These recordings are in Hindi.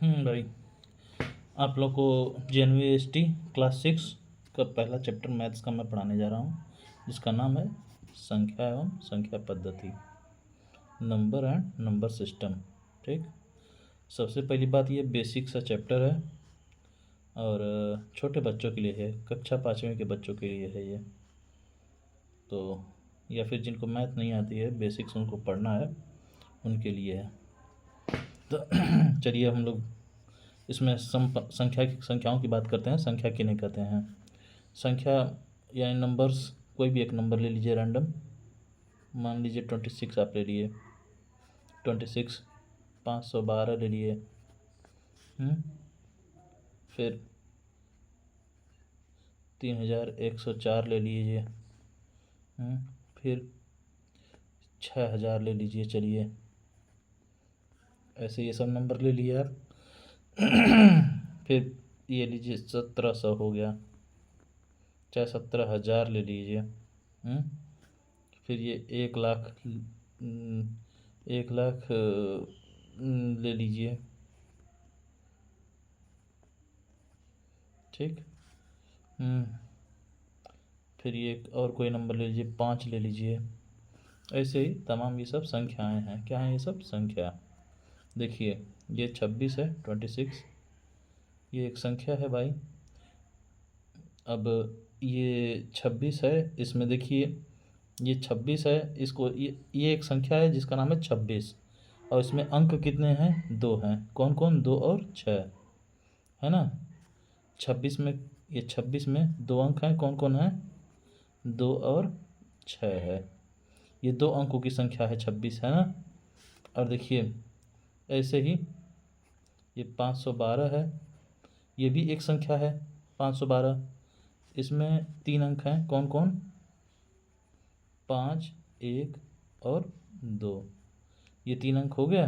भाई, आप लोग को JNVST क्लास 6 का पहला चैप्टर मैथ्स का मैं पढ़ाने जा रहा हूँ, जिसका नाम है संख्या एवं संख्या पद्धति, नंबर एंड नंबर सिस्टम। ठीक, सबसे पहली बात, ये बेसिक सा चैप्टर है और छोटे बच्चों के लिए है, कक्षा 5वीं के बच्चों के लिए है ये। तो या फिर जिनको मैथ नहीं आती है, बेसिक्स उनको पढ़ना है, उनके लिए है। तो चलिए हम लोग इसमें संख्याओं की बात करते हैं। संख्या किन्हें कहते हैं? संख्या यानी नंबर्स, कोई भी एक नंबर ले लीजिए रैंडम। मान लीजिए 26 आप ले लिए, 26, 512 ले लिए, फिर 3104 ले लीजिए, फिर 6000 ले लीजिए। चलिए, ऐसे ये सब नंबर ले लिए आप। फिर ये लीजिए 1700 हो गया, चाहे 17,000 ले लीजिए। फिर ये 1,00,000, 1,00,000 ले लीजिए। ठीक, फिर ये और कोई नंबर ले लीजिए, 5 ले लीजिए। ऐसे ही तमाम ये सब संख्याएं हैं। क्या हैं ये सब? संख्या। देखिए, ये 26 है, 26, ये एक संख्या है भाई। अब ये 26 है, इसमें देखिए ये 26 है, इसको ये एक संख्या है जिसका नाम है 26, और इसमें अंक कितने हैं? 2 हैं। कौन कौन? 2 और 6, है ना। 26 में, ये 26 में 2 अंक हैं। कौन कौन है? 2 और 6 है। ये 2 अंकों की संख्या है 26, है ना। और देखिए ऐसे ही ये 512 है, ये भी एक संख्या है 512। इसमें 3 अंक हैं। कौन कौन? 5, 1 और 2। ये 3 अंक हो गया।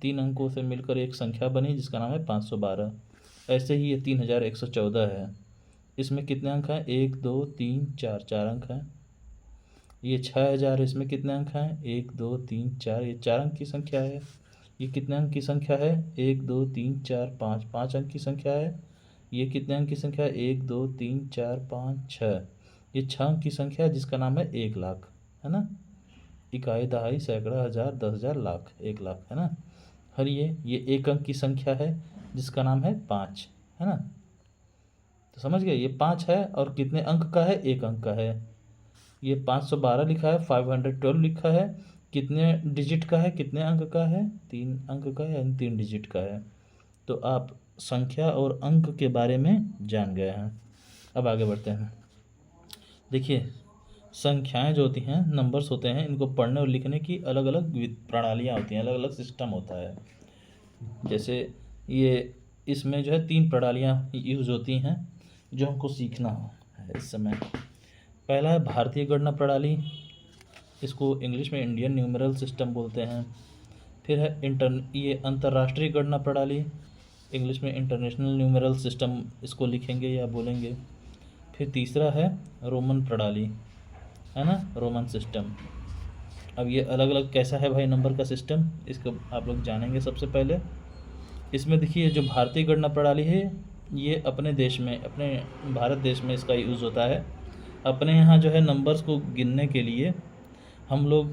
3 अंकों से मिलकर एक संख्या बनी जिसका नाम है 512। ऐसे ही ये 3114 है, इसमें कितने अंक हैं? 1, 2, 3, 4, 4 अंक हैं। ये 6000, इसमें कितने अंक हैं? 1, 2, 3, 4, ये 4 अंक की संख्या है। ये कितने अंक की संख्या है? 1, 2, 3, 4, 5, 5 अंक की संख्या है। ये कितने अंक की संख्या है? 1, 2, 3, 4, 5, 6, ये 6 अंक की संख्या है जिसका नाम है 1,00,000, है ना। इकाई, दहाई, सैकड़ा, हज़ार, 10,000, लाख, 1,00,000, है ना। हर ये 1 अंक की संख्या है जिसका नाम है 5, है ना। तो समझ गए, ये 5 है और कितने अंक का है? 1 अंक का है। ये 512 लिखा है, 512 लिखा है, कितने डिजिट का है? कितने अंक का है? 3 अंक का है, 3 डिजिट का है। तो आप संख्या और अंक के बारे में जान गए हैं। अब आगे बढ़ते हैं। देखिए, संख्याएं जो होती हैं, नंबर्स होते हैं, इनको पढ़ने और लिखने की अलग अलग प्रणालियाँ होती हैं, अलग अलग सिस्टम होता है। जैसे ये इसमें जो है 3 प्रणालियाँ यूज़ होती हैं जो हमको सीखना है इस समय। पहला है भारतीय गणना प्रणाली, इसको इंग्लिश में इंडियन न्यूमेरल सिस्टम बोलते हैं। फिर है ये अंतर्राष्ट्रीय गणना प्रणाली, इंग्लिश में इंटरनेशनल न्यूमेरल सिस्टम इसको लिखेंगे या बोलेंगे। फिर तीसरा है रोमन प्रणाली, है ना, रोमन सिस्टम। अब ये अलग अलग कैसा है भाई नंबर का सिस्टम, इसको आप लोग जानेंगे। सबसे पहले इसमें देखिए, जो भारतीय गणना प्रणाली है, ये अपने देश में, अपने भारत देश में इसका यूज़ होता है। अपने यहाँ जो है नंबर्स को गिनने के लिए हम लोग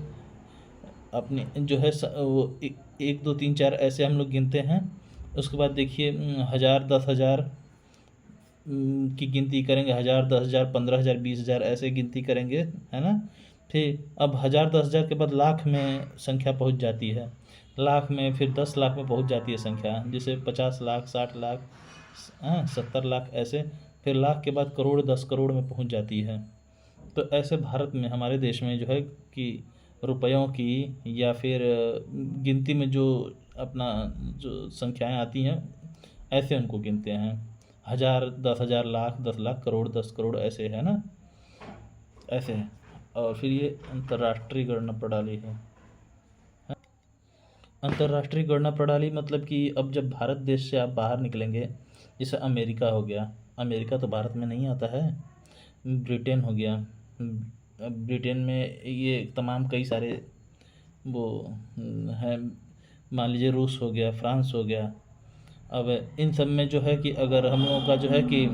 अपने जो है वो 1, 2, 3, 4 ऐसे हम लोग गिनते हैं। उसके बाद देखिए 1000, 10,000 की गिनती करेंगे, 1000, 10,000, 15,000, 20,000 ऐसे गिनती करेंगे, है ना। फिर अब 1000, 10,000 के बाद लाख में संख्या पहुंच जाती है, लाख में फिर 10 लाख में पहुंच जाती है संख्या, जैसे 50 लाख, 60 लाख, 70 लाख ऐसे। फिर लाख के बाद करोड़, 10 करोड़ में पहुंच जाती है। तो ऐसे भारत में, हमारे देश में जो है कि रुपयों की या फिर गिनती में जो अपना जो संख्याएं आती हैं, ऐसे उनको गिनते हैं। 1000, 10,000, लाख, 10 लाख, करोड़, 10 करोड़ ऐसे, है ना, ऐसे है। और फिर ये अंतर्राष्ट्रीय गणना प्रणाली है। अंतर्राष्ट्रीय गणना प्रणाली मतलब कि अब जब भारत देश से आप बाहर निकलेंगे, जैसे अमेरिका हो गया, अमेरिका तो भारत में नहीं आता है, ब्रिटेन हो गया, ब्रिटेन में ये तमाम कई सारे वो हैं, मान लीजिए रूस हो गया, फ्रांस हो गया, अब इन सब में जो है कि अगर हम लोगों का जो है कि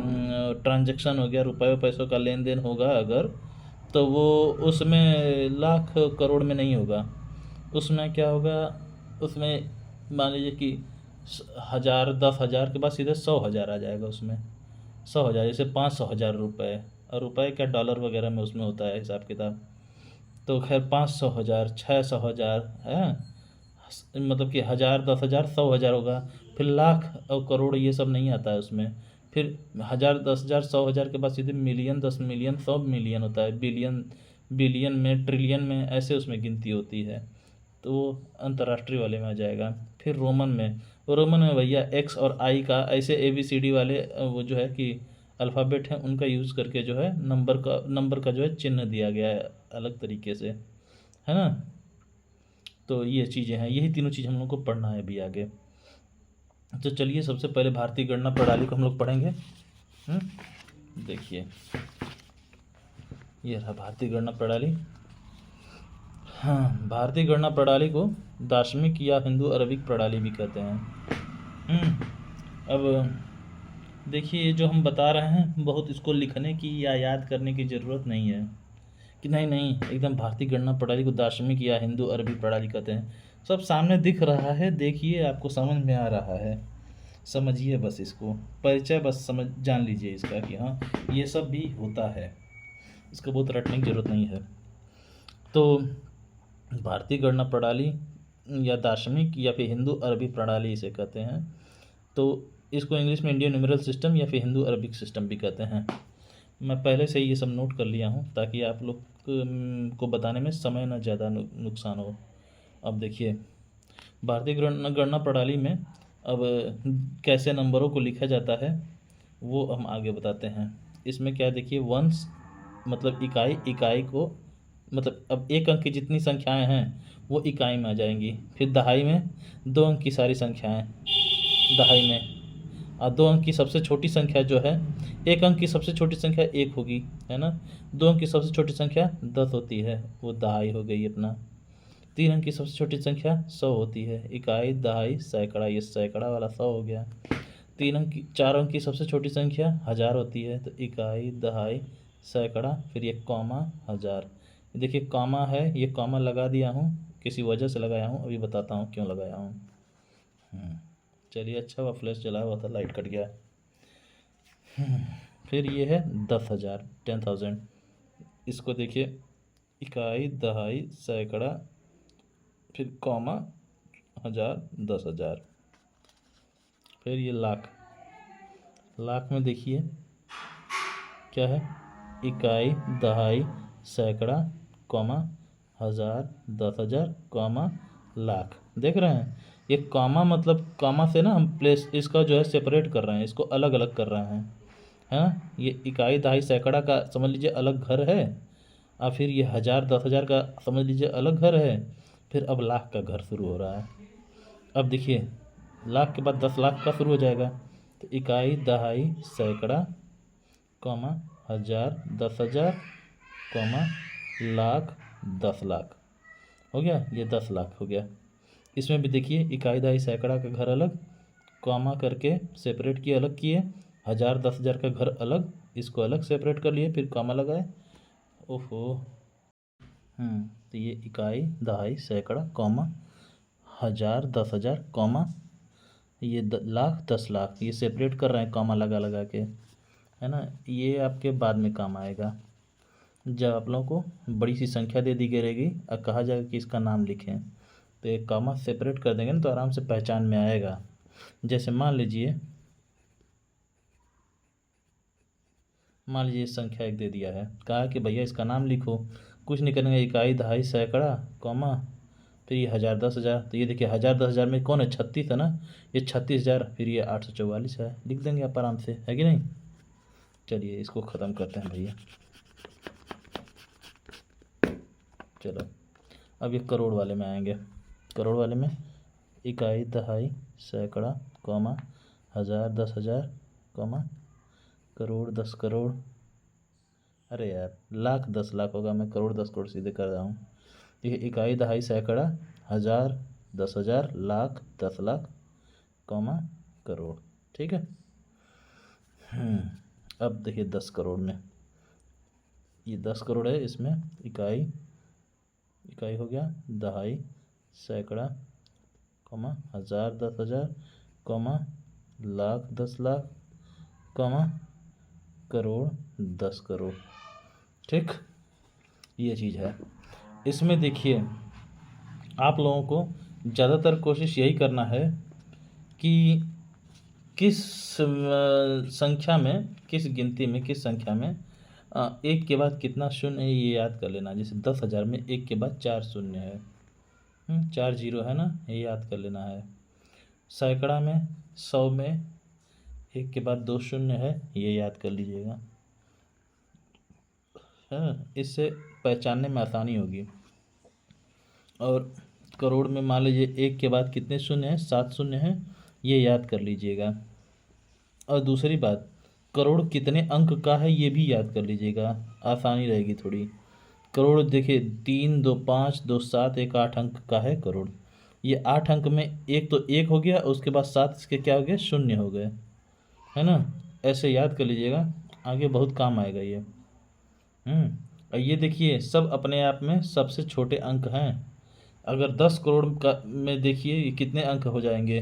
ट्रांजैक्शन हो गया, रुपये पैसों का लेन देन होगा अगर, तो वो उसमें लाख करोड़ में नहीं होगा। उसमें क्या होगा, उसमें मान लीजिए कि 1000 10,000 के बाद सीधे 100,000 आ जाएगा उसमें। 100,000 जैसे 500,000 रुपये, और रुपये क्या डॉलर वगैरह में उसमें होता है हिसाब किताब। तो खैर 500,000, 600,000 है, मतलब कि 1000 10,000 100,000 होगा। फिर लाख और करोड़ ये सब नहीं आता है उसमें। फिर 1000 10,000 100,000 के बाद सीधे मिलियन, 10 मिलियन, 100 मिलियन होता है, बिलियन, बिलियन में, ट्रिलियन में, ऐसे उसमें गिनती होती है। तो वो अंतर्राष्ट्रीय वाले में आ जाएगा। फिर रोमन में, रोमन में भैया एक्स और आई का ऐसे ABCD वाले वो जो है कि अल्फ़ाबेट हैं, उनका यूज़ करके जो है नंबर का जो है चिन्ह दिया गया है अलग तरीके से, है ना। तो ये चीज़ें हैं, यही तीनों चीज़ हम लोग को पढ़ना है अभी आगे। तो चलिए सबसे पहले भारतीय गणना प्रणाली को हम लोग पढ़ेंगे। देखिए ये रहा भारतीय गणना प्रणाली। हाँ, भारतीय गणना प्रणाली को दार्शनिक या हिंदू अरबिक प्रणाली भी कहते हैं। अब देखिए ये जो हम बता रहे हैं, बहुत इसको लिखने की या याद करने की ज़रूरत नहीं है कि नहीं नहीं एकदम भारतीय गणना प्रणाली को दार्शनिक या हिंदू अरबी प्रणाली कहते हैं। सब सामने दिख रहा है, देखिए आपको समझ में आ रहा है, समझिए बस इसको, परिचय बस समझ जान लीजिए इसका कि हाँ ये सब भी होता है, इसको बहुत रटने की ज़रूरत नहीं है। तो भारतीय गणना प्रणाली या दार्शनिक या फिर हिंदू अरबी प्रणाली इसे कहते हैं। तो इसको इंग्लिश में इंडियन न्यूमेरल सिस्टम या फिर हिंदू अरबिक सिस्टम भी कहते हैं। मैं पहले से ही ये सब नोट कर लिया हूँ ताकि आप लोग को बताने में समय न ज़्यादा नुकसान हो। अब देखिए भारतीय गणना प्रणाली में अब कैसे नंबरों को लिखा जाता है वो हम आगे बताते हैं। इसमें क्या देखिए, वंश मतलब इकाई, इकाई को मतलब अब एक अंक की जितनी संख्याएं हैं वो इकाई में आ जाएंगी। फिर दहाई में 2 अंक की सारी संख्याएं दहाई में, और 2 अंक की सबसे छोटी संख्या जो है, 1 अंक की सबसे छोटी संख्या 1 होगी, है ना। 2 अंक की सबसे छोटी संख्या 10 होती है, वो दहाई हो गई अपना। 3 अंक की सबसे छोटी संख्या 100 होती है, इकाई, दहाई, सैकड़ा, ये सैकड़ा वाला 100 हो गया। 4 अंक की सबसे छोटी संख्या 1000 होती है, तो इकाई, दहाई, सैकड़ा, फिर ये कॉमा, 1000। देखिए कॉमा है, ये कॉमा लगा दिया हूँ, किसी वजह से लगाया हूँ, अभी बताता हूँ क्यों लगाया हूँ। चलिए अच्छा हुआ फ्लैश जला हुआ था, लाइट कट गया। फिर ये है 10,000, 10,000। इसको देखिए इकाई, दहाई, सैकड़ा, फिर कॉमा, 1000, 10,000। फिर ये लाख, लाख में देखिए क्या है, इकाई, दहाई, सैकड़ा, कॉमा, 1000, 10,000, कॉमा, लाख। देख रहे हैं ये कॉमा, मतलब कॉमा से ना हम प्लेस इसका जो है सेपरेट कर रहे हैं, इसको अलग अलग कर रहे हैं, है ना। ये इकाई, दहाई, सैकड़ा का समझ लीजिए अलग घर है, और फिर ये 1000, 10,000 का समझ लीजिए अलग घर है। फिर अब लाख का घर शुरू हो रहा है। अब देखिए लाख के बाद 10 लाख का शुरू हो जाएगा, तो इकाई, दहाई, सैकड़ा, कॉमा, 1000, 10,000, कॉमा, लाख, 10 लाख हो गया, ये 10 लाख हो गया। इसमें भी देखिए इकाई, दहाई, सैकड़ा का घर अलग, कॉमा करके सेपरेट किए, अलग किए, 1000, 10,000 का घर अलग, इसको अलग सेपरेट कर लिए, फिर कॉमा लगाए। ओहो, तो ये इकाई, दहाई, सैकड़ा, कॉमा, 1000, 10,000, कॉमा, ये लाख, 10 लाख, ये सेपरेट कर रहे हैं कॉमा लगा लगा के, है ना। ये आपके बाद में काम आएगा जब आप लोगों को बड़ी सी संख्या दे दी रहेगी और कहा जाएगा कि इसका नाम लिखें, तो एक कॉमा सेपरेट कर देंगे ना तो आराम से पहचान में आएगा। जैसे मान लीजिए संख्या 1 दे दिया है, कहा कि भैया इसका नाम लिखो, कुछ नहीं करेंगे, इकाई, दहाई, सैकड़ा, कॉमा, फिर ये 1000, 10,000। तो ये देखिए 1000, 10,000 में कौन है, 36 है ना, ये 36,000, फिर ये 844 है, लिख देंगे आप आराम से, है कि नहीं। चलिए इसको ख़त्म करते हैं भैया। चलो अब ये करोड़ वाले में आएंगे। करोड़ वाले में इकाई, दहाई, सैकड़ा, कॉमा, 1000, 10,000, कॉमा, करोड़, 10 करोड़, अरे यार लाख, 10 लाख होगा, मैं करोड़ 10 करोड़ सीधे कर रहा हूँ। देखिए इकाई, दहाई, सैकड़ा, 1000, 10,000, लाख, 10 लाख, कॉमा, करोड़। ठीक है। अब देखिए 10 करोड़ में, ये 10 करोड़ है, इसमें इकाई हो गया, दहाई, सैकड़ा, कॉमा हज़ार 10,000, कॉमा लाख 10,00,000, कॉमा करोड़ 10 करोड़। ठीक, ये चीज़ है। इसमें देखिए आप लोगों को ज़्यादातर कोशिश यही करना है कि किस संख्या में, किस गिनती में, किस संख्या में एक के बाद कितना शून्य है ये याद कर लेना। जैसे 10,000 में एक के बाद 4 शून्य है, 4 जीरो है ना, ये याद कर लेना है। सैकड़ा में 100 में एक के बाद 2 शून्य है, ये याद कर लीजिएगा। इससे पहचानने में आसानी होगी। और करोड़ में मान लीजिए एक के बाद कितने शून्य हैं, 7 शून्य हैं, ये याद कर लीजिएगा। और दूसरी बात, करोड़ कितने अंक का है ये भी याद कर लीजिएगा, आसानी रहेगी थोड़ी। करोड़ देखिए 3 2 5 2 7 1 8 अंक का है करोड़। ये 8 अंक में एक तो 1 हो गया, उसके बाद 7 इसके क्या हो गए, शून्य हो गए, है ना। ऐसे याद कर लीजिएगा, आगे बहुत काम आएगा ये। और ये देखिए सब अपने आप में सबसे छोटे अंक हैं। अगर 10 करोड़ का में देखिए ये कितने अंक हो जाएंगे,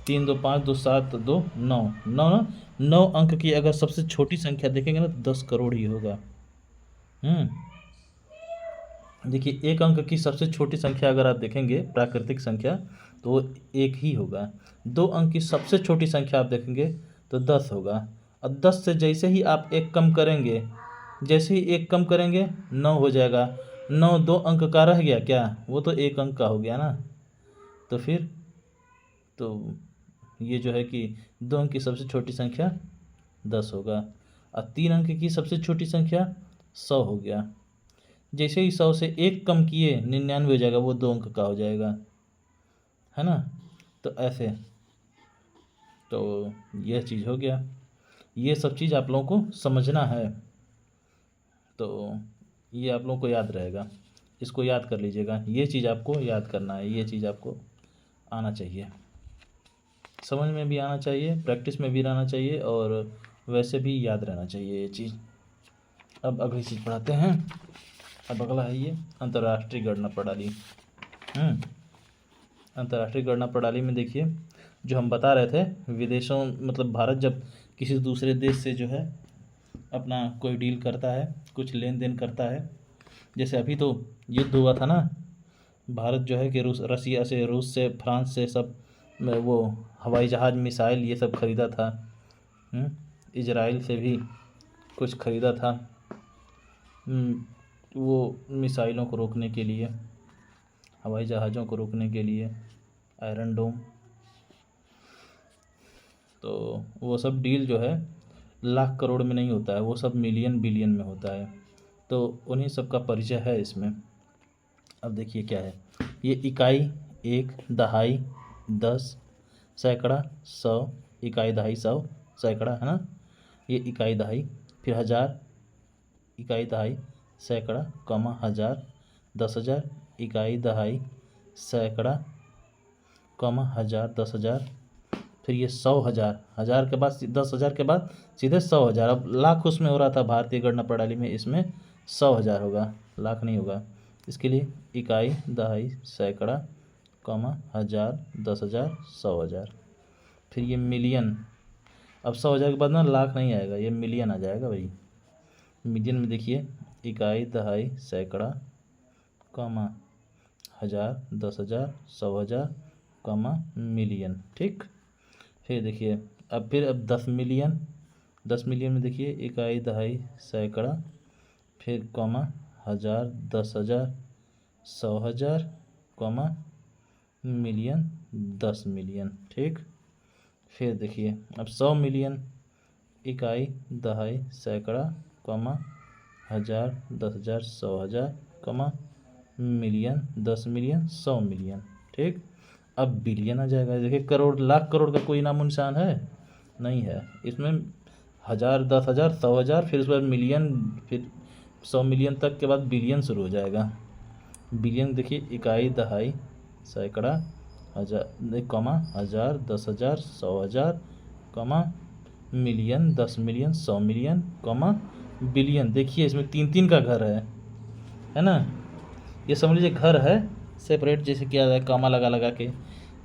3 2 5 2 7 2 9 9 ना, 9 अंक की अगर सबसे छोटी संख्या देखेंगे ना तो 10 करोड़ ही होगा। देखिए एक अंक की सबसे छोटी संख्या अगर आप देखेंगे प्राकृतिक संख्या तो वो 1 ही होगा। 2 अंक की सबसे छोटी संख्या आप देखेंगे तो 10 होगा। और 10 से जैसे ही आप 1 कम करेंगे, जैसे ही 1 कम करेंगे 9 हो जाएगा। 9 2 अंक का रह गया क्या, वो तो 1 अंक का हो गया ना। तो फिर तो ये जो है कि 2 अंक की सबसे छोटी संख्या 10 होगा। और 3 अंक की सबसे छोटी संख्या 100 हो गया। जैसे ही 100 से 1 कम किए 99 हो जाएगा, वो 2 अंक का हो जाएगा, है ना। तो ऐसे, तो यह चीज़ हो गया। ये सब चीज़ आप लोगों को समझना है, तो ये आप लोगों को याद रहेगा, इसको याद कर लीजिएगा। ये चीज़ आपको याद करना है, ये चीज़ आपको आना चाहिए, समझ में भी आना चाहिए, प्रैक्टिस में भी रहना चाहिए, और वैसे भी याद रहना चाहिए ये चीज़। अब अगली चीज़ पढ़ाते हैं। अब अगला है ये अंतर्राष्ट्रीय गणना प्रणाली। अंतर्राष्ट्रीय गणना प्रणाली में देखिए जो हम बता रहे थे, विदेशों मतलब भारत जब किसी दूसरे देश से जो है अपना कोई डील करता है, कुछ लेन देन करता है, जैसे अभी तो युद्ध हुआ था ना, भारत जो है कि रसिया से, रूस से, फ्रांस से सब वो हवाई जहाज़, मिसाइल ये सब ख़रीदा था। इजराइल से भी कुछ ख़रीदा था, वो मिसाइलों को रोकने के लिए, हवाई जहाज़ों को रोकने के लिए, आयरन डोम। तो वो सब डील जो है लाख करोड़ में नहीं होता है, वो सब मिलियन बिलियन में होता है। तो उन्हीं सब का परिचय है इसमें। अब देखिए क्या है, ये इकाई 1, दहाई 10, सैकड़ा 100, इकाई दहाई 100, सैकड़ा, है ना। ये इकाई दहाई, फिर हज़ार, इकाई दहाई, सैकड़ा, कॉमा हज़ार, 10,000, इकाई दहाई, सैकड़ा, कॉमा हज़ार 10,000, फिर ये 100,000, हज़ार के बाद 10,000 के बाद सीधे 100,000। अब लाख उसमें हो रहा था भारतीय गणना प्रणाली में, इसमें 100,000 होगा, लाख नहीं होगा। इसके लिए इकाई दहाई सैकड़ा कॉमा हज़ार 10,000 100,000, फिर ये मिलियन। अब 100,000 के बाद ना लाख नहीं आएगा, ये मिलियन आ जाएगा भाई। मिलियन में देखिए इकाई दहाई सैकड़ा कॉमा हज़ार 10,000 100,000 कॉमा मिलियन। ठीक, फिर देखिए अब 10 मिलियन, 10 मिलियन में देखिए इकाई दहाई सैकड़ा, फिर कॉमा हज़ार 10,000 100,000 कॉमा मिलियन 10 मिलियन। ठीक, फिर देखिए अब 100 मिलियन, इकाई दहाई सैकड़ा कॉमा हज़ार 10,000 100,000 कॉमा मिलियन 10 मिलियन 100 मिलियन। ठीक, अब बिलियन आ जाएगा। देखिए करोड़, लाख करोड़ का कोई नामो निशान है नहीं है इसमें। 1,000 10,000 100,000, फिर उसके बाद मिलियन, फिर 100 मिलियन तक के बाद बिलियन शुरू हो जाएगा। बिलियन देखिए इकाई दहाई सैकड़ा 1000 comma 1000, 10,000, 100,000, comma million, 10 million, 100 million, comma billion. देखिए इसमें 3-3 का घर है ना। ये समझ लीजिए घर है सेपरेट, जैसे किया जाए कॉमा लगा लगा के।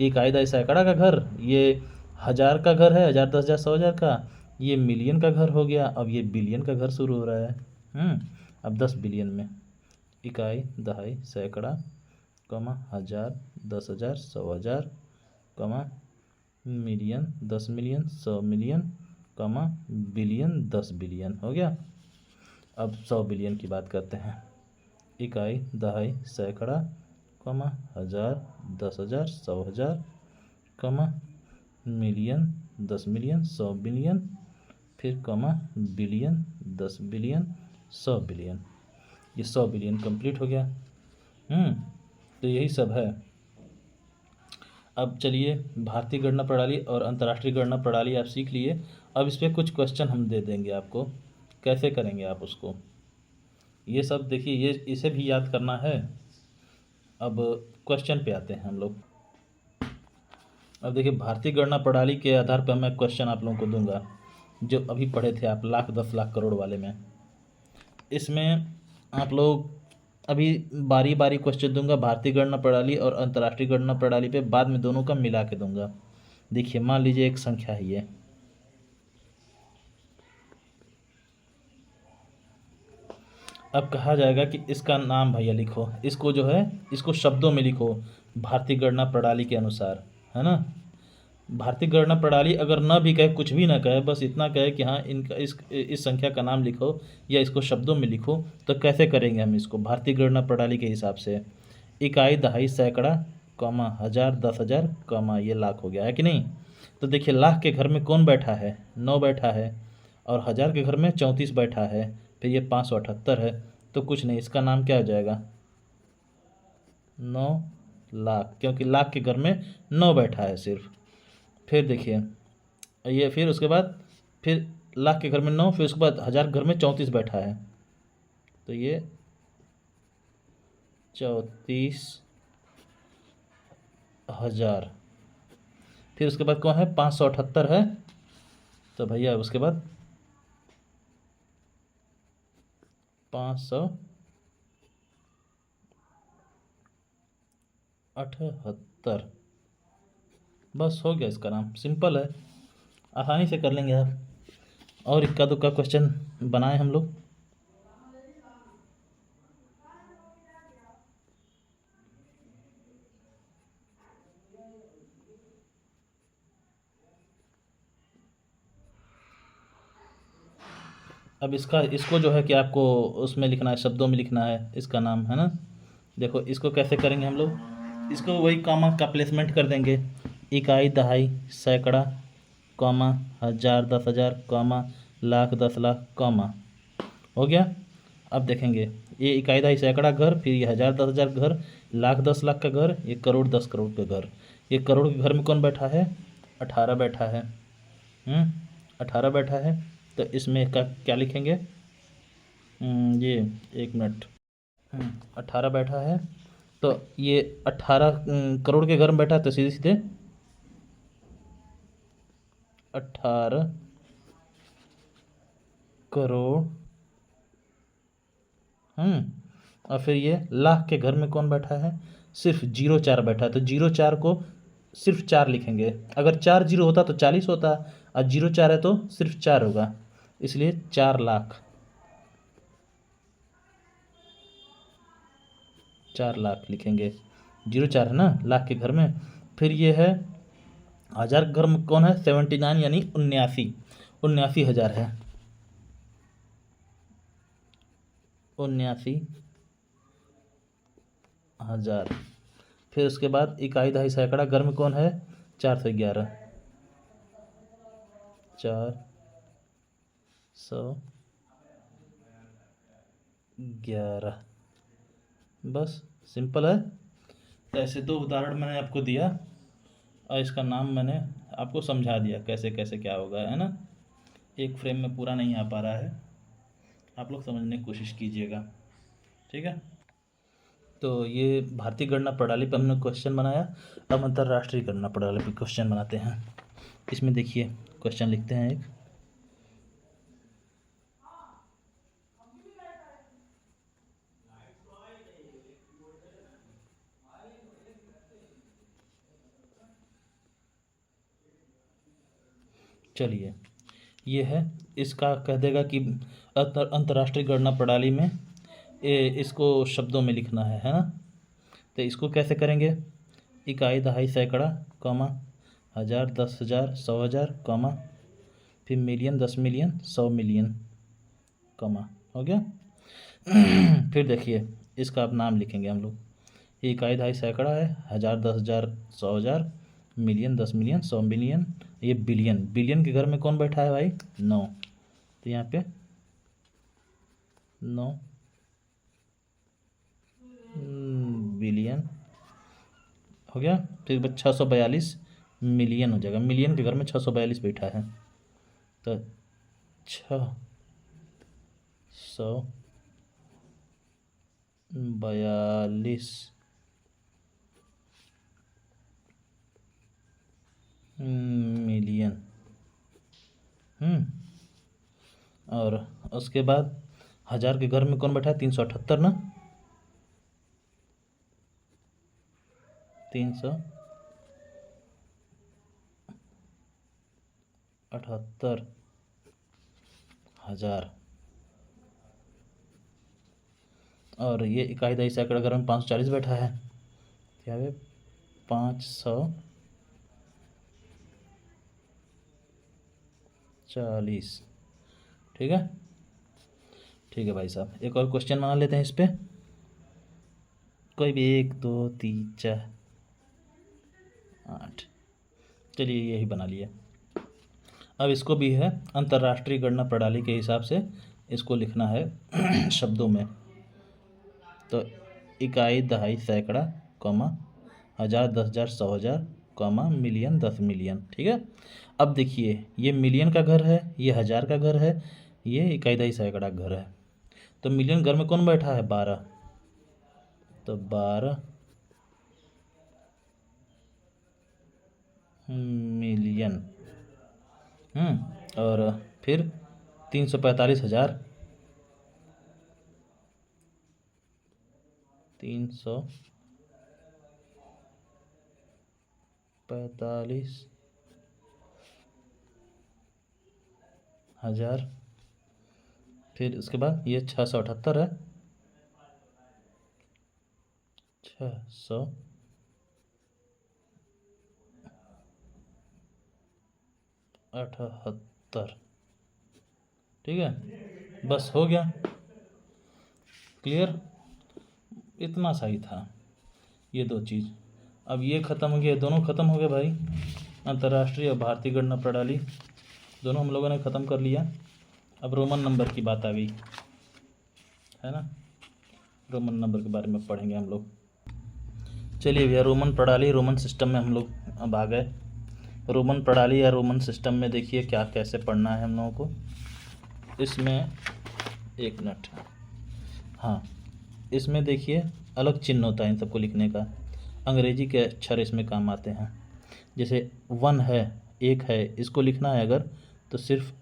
ये कायदा सैकड़ा का घर, ये 1000 का घर है, 1000, 10,000, 100,000 का। ये मिलियन का घर हो गया। अब ये बिलियन का घर शुरू हो रहा है। अब 10 बिलियन में इकाई, दहाई, सैकड़ा, comma 1000, 10,000, 100,000, comma million, 10 million, 100 million, comma billion, 10 billion हो गया। अब 100 बिलियन की बात करते हैं। इकाई, दहाई, सैकड़ा, comma 1000, 10,000, 100,000, comma million, 10 million, 100 billion, फिर कॉमा बिलियन, 10 बिलियन, 100 बिलियन। ये 100 बिलियन कंप्लीट हो गया। तो यही सब है। अब चलिए, भारतीय गणना प्रणाली और अंतर्राष्ट्रीय गणना प्रणाली आप सीख लिए। अब इस पर कुछ क्वेश्चन हम दे देंगे आपको, कैसे करेंगे आप उसको। ये सब देखिए, ये इसे भी याद करना है। अब क्वेश्चन पे आते हैं हम लोग। अब देखिए, भारतीय गणना प्रणाली के आधार पर मैं क्वेश्चन आप लोगों को दूंगा, जो अभी पढ़े थे आप लाख, 10 लाख, करोड़ वाले में। इसमें आप लोग अभी बारी बारी क्वेश्चन दूंगा भारतीय गणना प्रणाली और अंतर्राष्ट्रीय गणना प्रणाली पे, बाद में दोनों का मिला के दूंगा। देखिए, मान लीजिए एक संख्या है ये, अब कहा जाएगा कि इसका नाम भैया लिखो, इसको जो है इसको शब्दों में लिखो भारतीय गणना प्रणाली के अनुसार, है ना। भारतीय गणना प्रणाली अगर न भी कहे, कुछ भी ना कहे, बस इतना कहे कि हाँ इनका इस संख्या का नाम लिखो या इसको शब्दों में लिखो, तो कैसे करेंगे हम इसको भारतीय गणना प्रणाली के हिसाब से। इकाई, दहाई, सैकड़ा, कॉमा 1000, 10,000, कॉमा ये लाख हो गया है कि नहीं। तो देखिए, लाख के घर में कौन बैठा है, 9 बैठा है, और 1000 के घर में 34 बैठा है, फिर ये 578 है। तो कुछ नहीं, इसका नाम क्या हो जाएगा, 9 लाख, क्योंकि लाख के घर में 9 बैठा है सिर्फ। फिर देखिए ये, फिर उसके बाद फिर लाख के घर में 9, फिर उसके बाद 1000 घर में 34 बैठा है, तो ये 34,000। फिर उसके बाद कौन है, 578 है, तो भैया उसके बाद 578। बस हो गया इसका नाम, सिंपल है, आसानी से कर लेंगे आप। और इक्का दुक्का क्वेश्चन बनाए हम लोग। अब इसको जो है कि आपको उसमें लिखना है, शब्दों में लिखना है इसका नाम, है ना। देखो इसको कैसे करेंगे हम लोग, इसको वही कॉमा का प्लेसमेंट कर देंगे। इकाई, दहाई, सैकड़ा, comma 1000, 10,000, comma lakh, 10 lakh, comma हो गया। अब देखेंगे, ये इकाई, दहाई, सैकड़ा घर, फिर ये 1000, 10,000 घर, लाख, 10 लाख का घर, ये करोड़, 10 करोड़ का घर। ये करोड़ के घर में कौन बैठा है, 18 बैठा है। 18 बैठा है, तो इसमें का क्या लिखेंगे, ये 1 मिनट। 18 बैठा है, तो ये 18 करोड़ के घर में बैठा है, तो सीधे सीधे 18 करोड़। और फिर ये लाख के घर में कौन बैठा है, सिर्फ 0,4 बैठा है, तो 0,4 को सिर्फ 4 लिखेंगे। अगर 4 0 होता तो 40 होता, और 0,4 है तो सिर्फ 4 होगा, इसलिए 4 लाख। 4 लाख लिखेंगे, 0,4 है ना लाख के घर में। फिर ये है 1000 के घर में कौन है, 79 यानी 79,000 है, 79,000। फिर उसके बाद इकाई, दहाई, सैकड़ा घर में कौन है, 411, 411। बस सिंपल है। तो ऐसे 2 उदाहरण मैंने आपको दिया, और इसका नाम मैंने आपको समझा दिया कैसे कैसे क्या होगा, है ना। एक फ्रेम में पूरा नहीं आ पा रहा है, आप लोग समझने की कोशिश कीजिएगा, ठीक है। तो ये भारतीय गणना प्रणाली पर हमने क्वेश्चन बनाया। अब अंतर्राष्ट्रीय गणना प्रणाली पर क्वेश्चन बनाते हैं। इसमें देखिए क्वेश्चन लिखते हैं एक। चलिए ये है, इसका कह देगा कि अंतर्राष्ट्रीय गणना प्रणाली में इसको शब्दों में लिखना है ना। तो इसको कैसे करेंगे? इकाई, दहाई, सैकड़ा, कॉमा, हज़ार, 10,000, 100,000, कॉमा, फिर मिलियन, 10 मिलियन, 100 मिलियन, कॉमा, हो गया। फिर देखिए इसका अब नाम लिखेंगे हम लोग। इकाई, दहाई, सैकड़ा है, 1000, 10,000, 100,000, मिलियन, 10 मिलियन, 100 मिलियन, ये बिलियन। बिलियन के घर में कौन बैठा है भाई? 9। तो यहाँ पे 9 बिलियन हो गया। फिर 642 मिलियन हो जाएगा। मिलियन के घर में 642 बैठा है, तो 642 मिलियन। और उसके बाद 1000 के घर में कौन बैठा है? 378 ना, 378,000। और ये इकाई, दहाई, सैकड़ा घर में 540 बैठा है। क्या है? 540। ठीक है, ठीक है भाई साहब। एक और क्वेश्चन बना लेते हैं इस पे, कोई भी 1, 2, 3, 4, 8। चलिए यही बना लिया। अब इसको भी है अंतर्राष्ट्रीय गणना प्रणाली के हिसाब से इसको लिखना है शब्दों में। तो इकाई, दहाई, सैकड़ा, कॉमा, 1000, 10,000, 100,000, कॉमा, मिलियन, 10 मिलियन। ठीक है। अब देखिए ये मिलियन का घर है, ये 1000 का घर है, ये इकाई, दहाई, सैकड़ा घर है। तो मिलियन घर में कौन बैठा है? 12। तो 12 मिलियन। और फिर 345,000, 345,000। फिर उसके बाद ये 678 है, 678। ठीक है, बस हो गया क्लियर। इतना सही था ये दो चीज़। अब ये ख़त्म हो गया, दोनों ख़त्म हो गए भाई। अंतर्राष्ट्रीय और भारतीय गणना प्रणाली दोनों हम लोगों ने ख़त्म कर लिया। अब रोमन नंबर की बात आ गई है ना। रोमन नंबर के बारे में पढ़ेंगे हम लोग। चलिए भैया, रोमन प्रणाली, रोमन सिस्टम में हम लोग अब आ गए। रोमन प्रणाली या रोमन सिस्टम में देखिए क्या कैसे पढ़ना है हम लोगों को। इसमें एक मिनट, हाँ, इसमें देखिए अलग चिन्ह होता है इन सबको लिखने का। अंग्रेजी के अक्षर इसमें काम आते हैं। जैसे 1 है, 1 है, इसको लिखना है अगर तो सिर्फ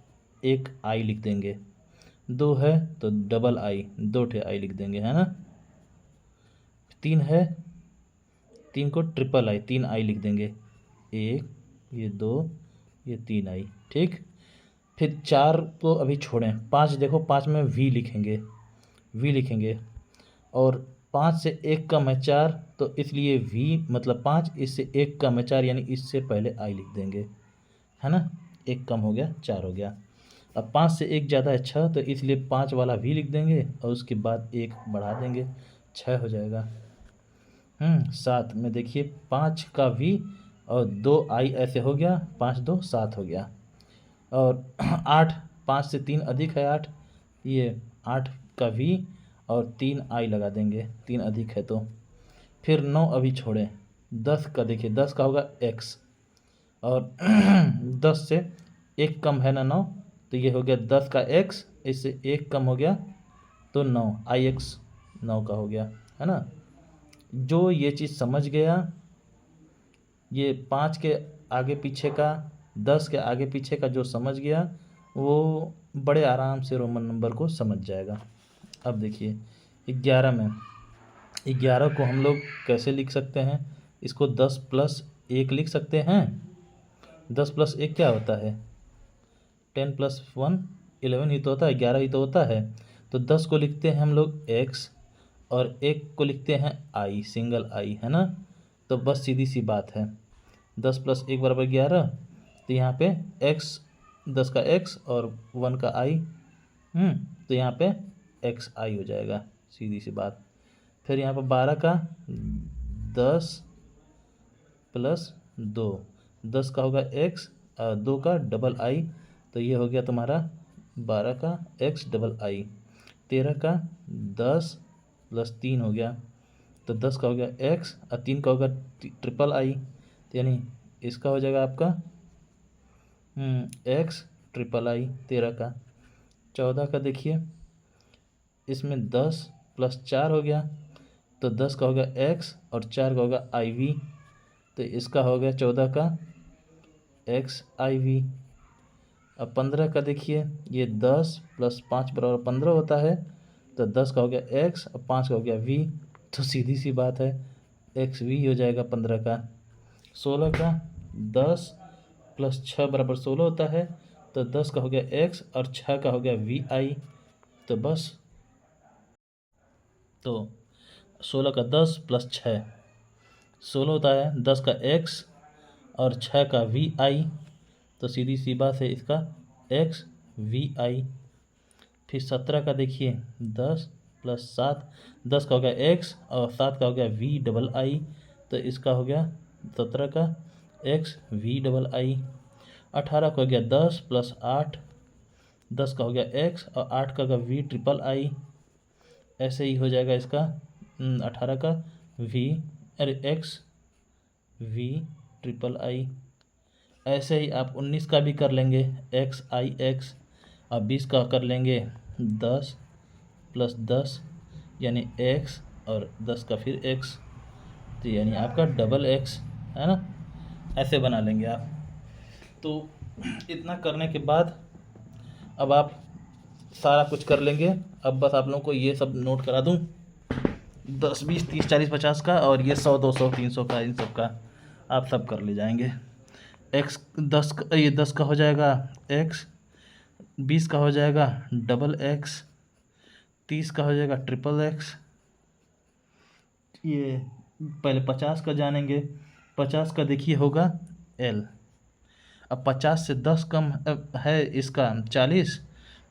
एक आई लिख देंगे। 2 है तो डबल आई, 2 ठे आई लिख देंगे, है ना। 3 है, 3 को ट्रिपल आई, 3 आई लिख देंगे। 1, ये 2, ये 3 आई। ठीक। फिर 4 को अभी छोड़ें। 5 देखो, 5 में वी लिखेंगे, वी लिखेंगे। और 5 से 1 कम है 4, तो इसलिए वी मतलब 5, इससे 1 कम है 4, यानी इससे पहले आई लिख देंगे, है ना। 1 कम हो गया, 4 हो गया। अब 5 से 1 ज़्यादा है 6, तो इसलिए 5 वाला वी लिख देंगे और उसके बाद 1 बढ़ा देंगे, 6 हो जाएगा। 7 में देखिए 5 का वी और 2 आई, ऐसे हो गया, 5 2 7 हो गया। और 8, 5 से 3 अधिक है 8, ये 8 का वी और 3 आई लगा देंगे, 3 अधिक है तो। फिर 9 अभी छोड़ें। 10 का देखिए, 10 का होगा x, और 10 से 1 कम है ना 9, तो ये हो गया 10 का x, इससे 1 कम हो गया तो 9, ix 9 का हो गया, है ना। जो ये चीज़ समझ गया, ये 5 के आगे पीछे का, 10 के आगे पीछे का जो समझ गया वो बड़े आराम से रोमन नंबर को समझ जाएगा। अब देखिए 11 में, 11 को हम लोग कैसे लिख सकते हैं? इसको 10 + 1 लिख सकते हैं। 10 + 1 क्या होता है? 10 + 1 11 ही तो होता है, 11 ही तो होता है। तो 10 को लिखते हैं हम लोग x और 1 को लिखते हैं i, सिंगल i, है ना। तो बस सीधी सी बात है, 10 + 1 = 11। तो यहाँ पे x, 10 का x और 1 का i, तो यहाँ पे xi हो जाएगा, सीधी सी बात। फिर यहाँ पर 12 का 10 + 2, 10 का होगा x और 2 का डबल i, तो ये हो गया तुम्हारा 12 का x डबल i। 13 का 10 + 3 हो गया, तो 10 का हो गया x और 3 का होगा ट्रिपल i, तो यानी इसका हो जाएगा आपका x ट्रिपल i 13 का। 14 का देखिए, इसमें 10 + 4 हो गया, तो 10 का होगा x और 4 का होगा iv, तो इसका हो गया 14 का xiv। अब 15 का देखिए, ये 10 + 5 = 15 होता है, तो 10 का हो गया x और 5 का हो गया v, तो सीधी सी बात है xv हो जाएगा 15 का। 16 का 10 + 6 = 16 होता है, तो 10 का हो गया x और 6 का हो गया vi, तो बस। तो 16 का 10 + 6 16 होता है, 10 का x और 6 का vi, तो सीधी सी बात है इसका xvi। फिर 17 का देखिए, 10 + 7, 10 का हो गया x और 7 का हो गया vi, तो इसका हो गया 17 का xvi। 18 का हो गया 10 + 8, 10 का हो गया x और 8 का होगा vi, ऐसे ही हो जाएगा इसका 18 का xvi। ऐसे ही आप 19 का भी कर लेंगे xix, और 20 का कर लेंगे 10 + 10 यानी x और 10 का फिर x, तो यानी आपका डबल x, है ना। ऐसे बना लेंगे आप। तो इतना करने के बाद अब आप सारा कुछ कर लेंगे। अब बस आप लोगों को ये सब नोट करा दूं, 10 20 30 40 50 का, और ये 100 200 300 का, इन सब का आप सब कर ले जाएंगे। x 10 का, ये 10 का हो जाएगा x, 20 का हो जाएगा डबल x, 30 का हो जाएगा ट्रिपल x। ये पहले 50 का जानेंगे। 50 का देखिए होगा l। अब 50 से 10 कम है इसका 40,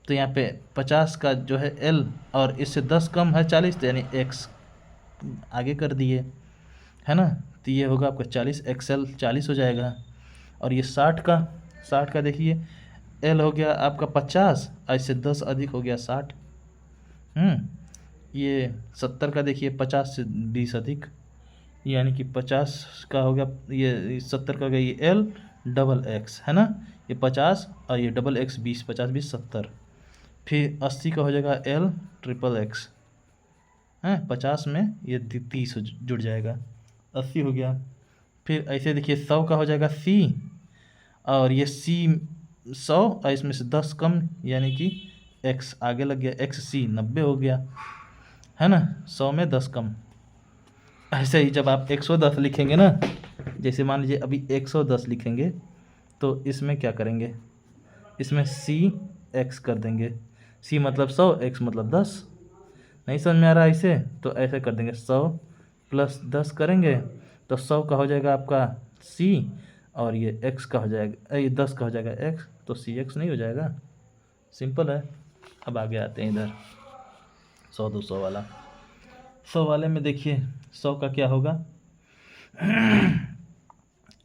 तो यहाँ पे 50 का जो है l और इससे 10 कम है 40, तो यानी x आगे कर दिए, है ना। तो ये होगा आपका 40 xl 40 हो जाएगा। और ये 60 का देखिए, l हो गया आपका 50 और इससे 10 अधिक हो गया 60। ये 70 का देखिए, 50 से 20 अधिक, यानी कि 50 का हो गया, ये 70 का हो गया ये l डबल x, है ना। ये 50 और ये डबल x 20, 50 20 70। फिर 80 का हो जाएगा l ट्रिपल x, है 50 में ये 30 जुड़ जाएगा, 80 हो गया। फिर ऐसे देखिए 100 का हो जाएगा c, और ये c 100 और इसमें से 10 कम, यानी कि x आगे लग गया, xc 90 हो गया, है ना। 100 में 10 कम। ऐसे ही जब आप 110 लिखेंगे ना, जैसे मान लीजिए अभी 110 लिखेंगे, तो इसमें क्या करेंगे, इसमें x कर देंगे। c मतलब 100, x मतलब 10। नहीं समझ में आ रहा है इसे, तो ऐसे कर देंगे, 100 + 10 करेंगे, तो 100 का हो जाएगा आपका c, और ये x का हो जाएगा, ये 10 का हो जाएगा x, तो cx नहीं हो जाएगा। सिंपल है। अब आगे आते हैं इधर 100 200 वाला। 100 वाले में देखिए 100 का क्या होगा,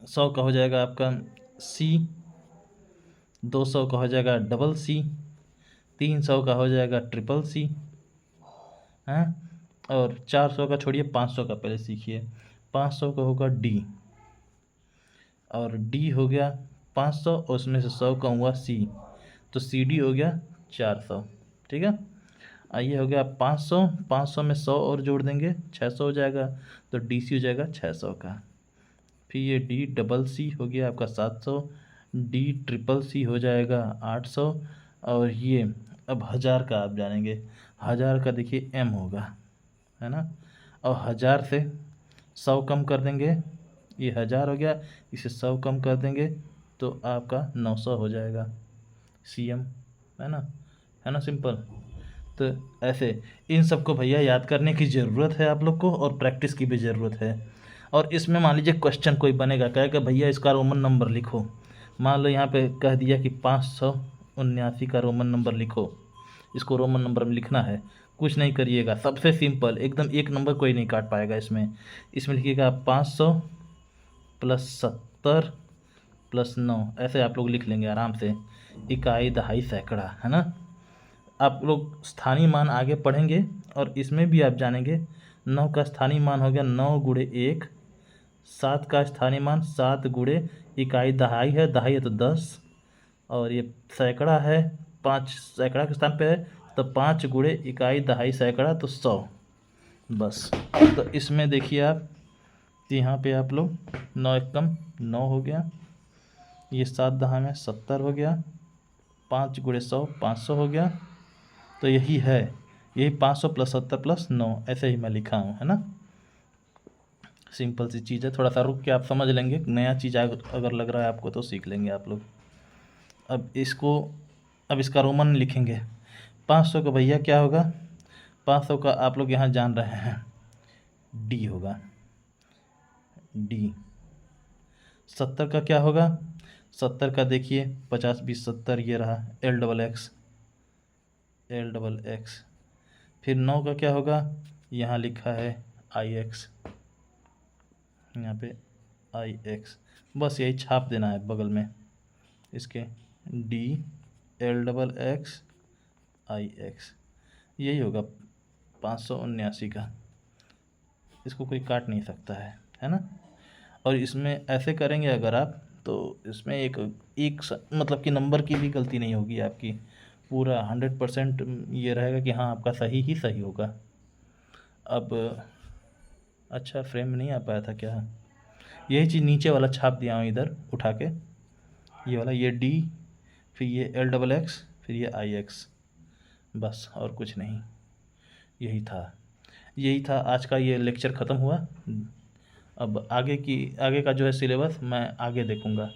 100 का हो जाएगा आपका c, 200 का हो जाएगा डबल c, 300 का हो जाएगा ट्रिपल c, हैं, और 400 का छोड़िए, 500 का पहले सीखिए। 500 का होगा d, और d हो गया 500 उसमें से 100 का हुआ c, तो cd हो गया 400, ठीक है। ये हो गया 500, 500 में 100 और जोड़ देंगे 600 हो जाएगा, तो DC हो जाएगा 600 का। फिर ये DCC हो गया आपका 700, DCCC हो जाएगा 800, और ये अब 1000 का आप जानेंगे। 1000 का देखिए M होगा, है ना, और 1000 से 100 कम कर देंगे, ये 1000 हो गया, इसे 100 कम कर देंगे तो आपका 900 हो जाएगा CM, है ना सिंपल। तो ऐसे इन सबको भैया याद करने की ज़रूरत है आप लोग को, और प्रैक्टिस की भी ज़रूरत है। और इसमें मान लीजिए क्वेश्चन कोई बनेगा, कहेगा भैया इसका रोमन नंबर लिखो। मान लो यहाँ पे कह दिया कि 579 का रोमन नंबर लिखो, इसको रोमन नंबर में लिखना है। कुछ नहीं करिएगा, सबसे सिंपल एकदम, एक नंबर कोई नहीं काट पाएगा इसमें लिखिएगा 500 + 70 + 9, ऐसे आप लोग लिख लेंगे आराम से। इकाई, दहाई, सैकड़ा, है ना। आप लोग स्थानीय मान आगे पढ़ेंगे और इसमें भी आप जानेंगे। 9 का स्थानीय मान हो गया 9 × 1, 7 का स्थानीय मान 7 × इकाई दहाई है, दहाई है तो 10, और ये सैकड़ा है 5 सैकड़ा के स्थान पे है, तो 5 × इकाई दहाई सैकड़ा तो 100 बस। तो इसमें देखिए आप, तो यहाँ पे आप लोग 9 एकम 9 हो गया, ये 7 दहा में 70 हो गया, 5 × 100 500 हो गया। तो यही 500 + 70 + 9, ऐसे ही मैं लिखा हूँ, है ना। सिंपल सी चीज़ है, थोड़ा सा रुक के आप समझ लेंगे, नया चीज़ अगर लग रहा है आपको तो सीख लेंगे आप लोग। अब इसका रोमन लिखेंगे। 500 का भैया क्या होगा, 500 का आप लोग यहाँ जान रहे हैं D होगा, D। 70 का क्या होगा, 70 का देखिए 50 20 70, ये रहा LXX। फिर 9 का क्या होगा, यहाँ लिखा है IX, यहाँ पे IX, बस यही छाप देना है बगल में इसके, DLXX IX, यही होगा 579 का। इसको कोई काट नहीं सकता है ना। और इसमें ऐसे करेंगे अगर आप, तो इसमें एक मतलब कि नंबर की भी गलती नहीं होगी आपकी, पूरा 100% ये रहेगा कि हाँ आपका सही ही सही होगा। अब अच्छा, फ्रेम में नहीं आ पाया था क्या, यही चीज़ नीचे वाला छाप दिया हूँ इधर उठा के, ये वाला, ये D, फिर ये LXX, फिर ये IX, बस और कुछ नहीं। यही था आज का ये लेक्चर ख़त्म हुआ। अब आगे का जो है सिलेबस मैं आगे देखूँगा।